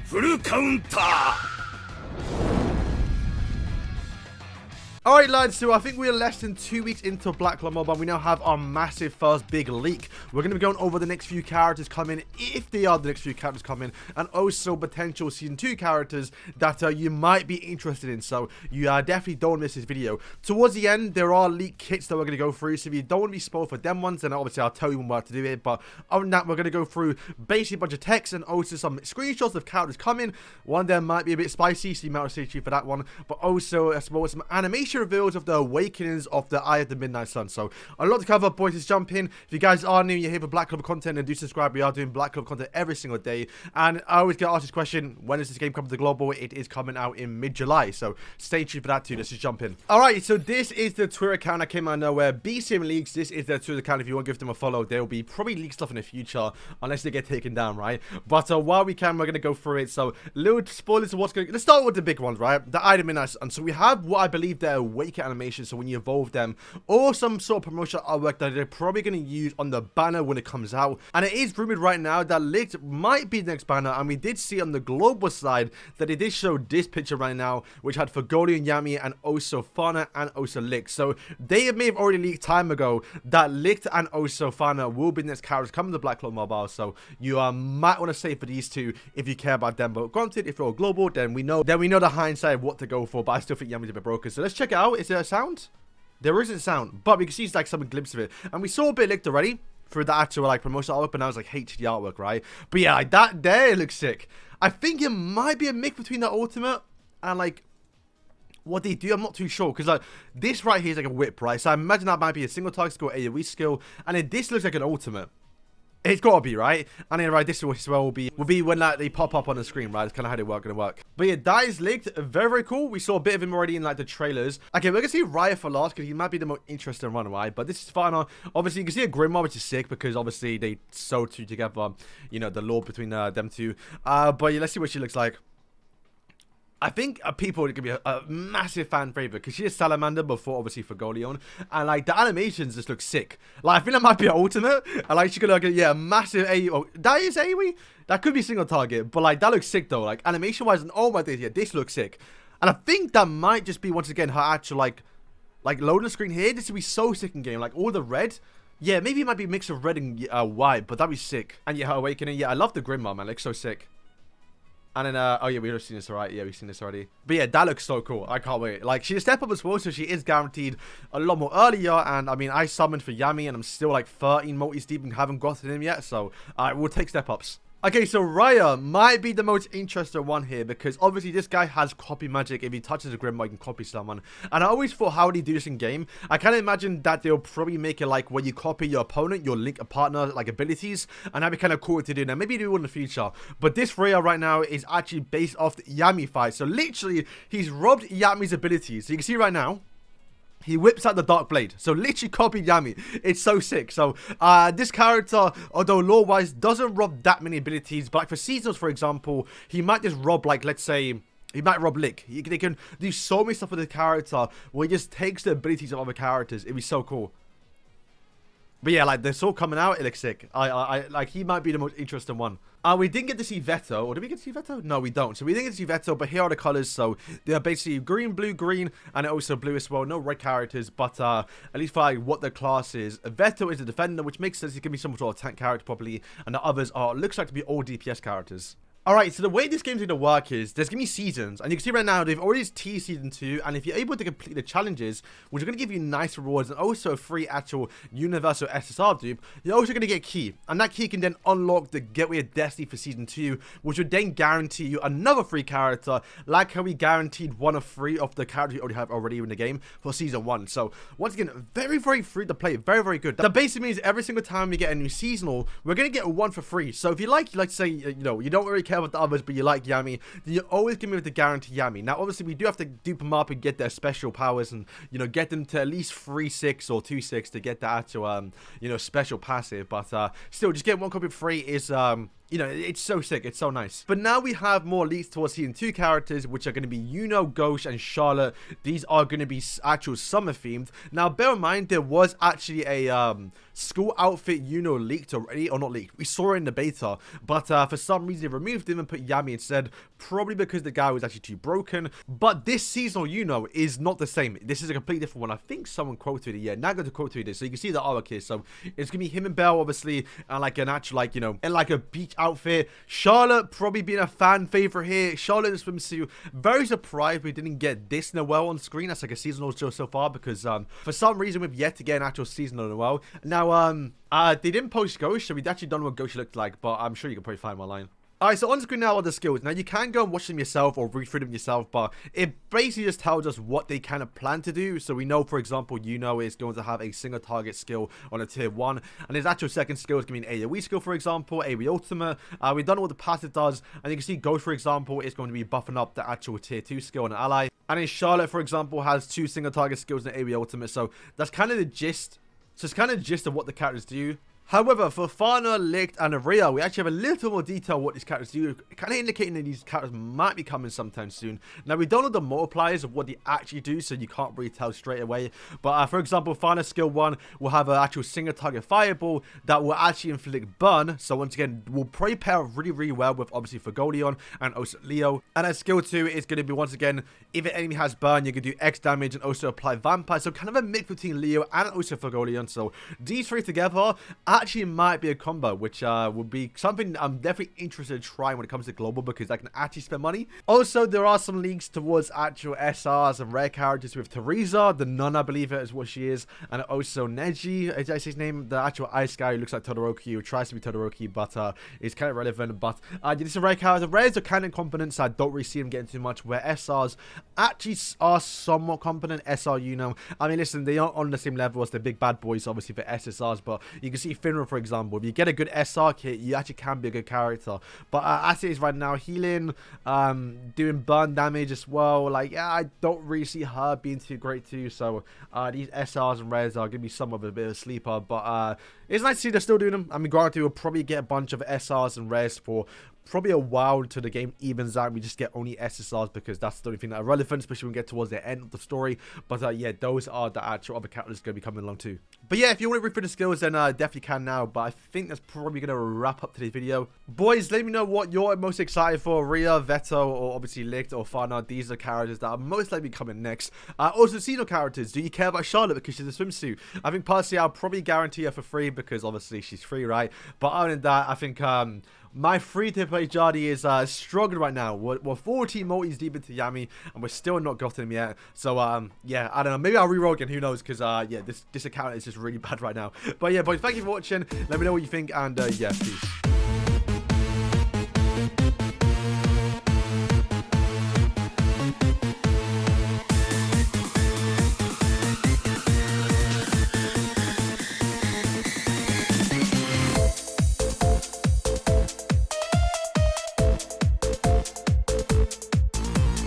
フルカウンター Alright lads, so I think we're less than 2 weeks into Black Clover Mobile. We now have our massive first big leak. We're going to be going over the next few characters coming, if they are the next few characters coming, and also potential Season 2 characters that you might be interested in. So you definitely don't miss this video. Towards the end, there are leak kits that we're going to go through. So if you don't want to be spoiled for them ones, then obviously I'll tell you where to do it. But other than that, we're going to go through basically a bunch of text and also some screenshots of characters coming. One of them might be a bit spicy, so you might want to stay tuned for that one. But also, I suppose, some animation reveals of the awakenings of the Eye of the Midnight Sun. So a lot to cover, boys. Let's jump in. If you guys are new, you're here for Black Clover content, and do subscribe. We are doing Black Clover content every single day, and I always get asked this question: when is this game coming to global? It is coming out in mid-July, so stay tuned for that too. Let's just jump in. All right, so this is the Twitter account that came out of nowhere. BCM Leaks. This is their Twitter account. If you want to give them a follow, there will be probably leak stuff in the future, unless they get taken down, right? But while we can, we're gonna go through it. So little spoilers of what's going. Let's start with the big ones, right? The Eye of the Midnight Sun. So we have what I believe their awaken animation. So when you evolve them, or some sort of promotional artwork that they're probably going to use on the banner when it comes out. And it is rumored right now that Licked might be the next banner, and we did see on the global side that it did show this picture right now, which had Fagoli and Yami, and also Fana and also Licked. So they may have already leaked time ago that Licked and also Fana will be the next characters coming to Black Clover Mobile. So you might want to save for these two if you care about them. But granted, if you're global, then we know the hindsight of what to go for. But I still think Yami's a bit broken. So let's check it out. Is there a sound? There isn't sound, but we can see like some glimpse of it, and we saw a bit Licked already through the actual like promotional artwork, but now it's like HD artwork, right? But yeah, like that there looks sick. I think it might be a mix between the ultimate and like what they do. I'm not too sure, because like this right here is like a whip, right? So I imagine that might be a single target skill, AoE skill, and then this looks like an ultimate. It's gotta be, right? And then right, this as well will be when like they pop up on the screen, right? It's kind of how they're gonna work. But yeah, that is Licked. Very, very cool. We saw a bit of him already in like the trailers. Okay, we're gonna see Raya for last, because he might be the most interesting one, right? But this is final. Obviously, you can see a Grimoire, which is sick, because obviously they sewed two together, you know, the lore between them two. But yeah, let's see what she looks like. I think people are going to be a massive fan favorite, because she is Salamander before, obviously, for Goleon. And, like, the animations just look sick. Like, I think that might be an ultimate. And, like, she could, like, yeah, a massive AoE. Oh, that is AoE? That could be single target. But, like, that looks sick, though. Like, animation-wise, and oh my days, yeah, this looks sick. And I think that might just be, once again, her actual, like loading screen here. This would be so sick in game. Like, all the red. Yeah, maybe it might be a mix of red and white, but that'd be sick. And, yeah, her awakening. Yeah, I love the Grimoire, man. It looks so sick. And then, oh yeah, we've seen this already. Yeah, we've seen this already. But yeah, that looks so cool. I can't wait. Like, she's a step up as well, so she is guaranteed a lot more earlier. And, I mean, I summoned for Yami, and I'm still, like, 13 multis deep and haven't gotten him yet. So, we'll take step ups. Okay, so Raya might be the most interesting one here, because obviously this guy has copy magic. If he touches a Grimoire, he can copy someone. And I always thought, how would he do this in game? I kind of imagine that they'll probably make it like when you copy your opponent, you'll link a partner like abilities, and that'd be kind of cool to do. Now, maybe do it in the future. But this Raya right now is actually based off the Yami fight. So literally, he's robbed Yami's abilities. So you can see right now, he whips out the Dark Blade. So literally copied Yami. It's so sick. So this character, although lore-wise, doesn't rob that many abilities. But like for seasons, for example, he might just rob, like, let's say, he might rob Lick. They can do so many stuff with the character where he just takes the abilities of other characters. It'd be so cool. But yeah, like, they're all coming out. It looks sick. Like, he might be the most interesting one. We didn't get to see Veto. Or did we get to see Veto? No, we don't. So we didn't get to see Veto, but here are the colors. So they are basically green, green, and also blue as well. No red characters, but at least for like what the class is. Veto is a defender, which makes sense. He can be some sort of tank character probably, and the others are, looks like to be all DPS characters. Alright, so the way this game's going to work is there's going to be seasons, and you can see right now they've already teased season 2, and if you're able to complete the challenges, which are going to give you nice rewards and also a free actual universal SSR dupe, you're also going to get key, and that key can then unlock the Gateway of Destiny for season 2, which would then guarantee you another free character, like how we guaranteed one of 3 of the characters you already have in the game for season 1. So once again, very, very free to play, very, very good. That basically means every single time we get a new seasonal, we're going to get one for free. So if you like say, you know, you don't really care about the others, but you like Yami, then you always give me with the guarantee Yami. Now, obviously, we do have to dupe them up and get their special powers, and you know, get them to at least 3-6 or 2-6 to get the actual you know, special passive. But still, just get one copy for free is you know, it's so sick. It's so nice. But now we have more leaks towards Season 2 characters, which are going to be Yuno, Ghost, and Charlotte. These are going to be actual summer themed. Now, bear in mind, there was actually a school outfit Yuno leaked already, or not leaked. We saw it in the beta, but for some reason, they removed him and put Yami instead, probably because the guy was actually too broken. But this seasonal Yuno is not the same. This is a completely different one. I think someone quoted it. Yeah, Naga quoted it. So you can see the artwork here. So it's going to be him and Belle, obviously, and like an actual, like, you know, and like a beach outfit. Charlotte probably being a fan favorite here. Charlotte in a swimsuit. Very surprised we didn't get this Noelle on screen. That's like a seasonal show so far, because for some reason we've yet to get an actual seasonal Noelle. Now, they didn't post Ghost, so we actually don't know what Ghost looked like, but I'm sure you can probably find him online. Alright, so on screen now are the skills. Now, you can go and watch them yourself or read through them yourself, but it basically just tells us what they kind of plan to do. So we know, for example, Yuno is going to have a single target skill on a tier 1, and his actual second skill is going to be an AoE skill, for example, AoE ultimate. We don't know what the passive does, and you can see Ghost, for example, is going to be buffing up the actual tier 2 skill on an ally. And then Charlotte, for example, has 2 single target skills and AoE ultimate, so that's kind of the gist. So it's kind of the gist of what the characters do. However, for Fana, Licht, and Rhea, we actually have a little more detail what these characters do, kind of indicating that these characters might be coming sometime soon. Now, we don't know the multipliers of what they actually do, so you can't really tell straight away. But, for example, Fana skill 1 will have an actual single target fireball that will actually inflict burn. So, once again, will probably pair really, really well with, obviously, Fagolion and also Leo. And then skill 2 is going to be, once again, if an enemy has burn, you can do X damage and also apply vampire. So, kind of a mix between Leo and also Fagolion. So, these 3 together actually might be a combo, which would be something I'm definitely interested in trying when it comes to global, because I can actually spend money. Also, there are some leaks towards actual SRs and rare characters with Teresa, the nun, I believe it is what she is, and also Neji, is that his name? The actual ice guy who looks like Todoroki, who tries to be Todoroki, but is kind of relevant. But this is a rare character. Rares are kind of competent, so I don't really see them getting too much, where SRs actually are somewhat competent. SR, you know, I mean, listen, they aren't on the same level as the big bad boys, obviously, for SSRs, but you can see Finra, for example, if you get a good SR kit, you actually can be a good character. But as it is right now, healing, doing burn damage as well, like, yeah, I don't really see her being too great too. So these SRs and rares are going to be some of a bit of a sleeper, but it's nice to see they're still doing them. I mean, granted, we'll probably get a bunch of SRs and rares for probably a while until the game evens out. We just get only SSRs because that's the only thing that are relevant, especially when we get towards the end of the story. But yeah, those are the actual other characters going to be coming along too. But yeah, if you want to read through the skills, then definitely can now. But I think that's probably going to wrap up today's video. Boys, let me know what you're most excited for. Rhea, Veto, or obviously Licht or Fana. These are characters that are most likely coming next. Also, seasonal characters. Do you care about Charlotte because she's a swimsuit? I think personally, I'll probably guarantee her for free because obviously she's free, right? But other than that, I think my free-to-play Jardy is struggling right now. We're 14 multis deep into Yami, and we're still not gotten him yet. So, yeah, I don't know. Maybe I'll reroll again. Who knows? Because, yeah, this account is just really bad right now. But, yeah, boys, thank you for watching. Let me know what you think, and, yeah, peace.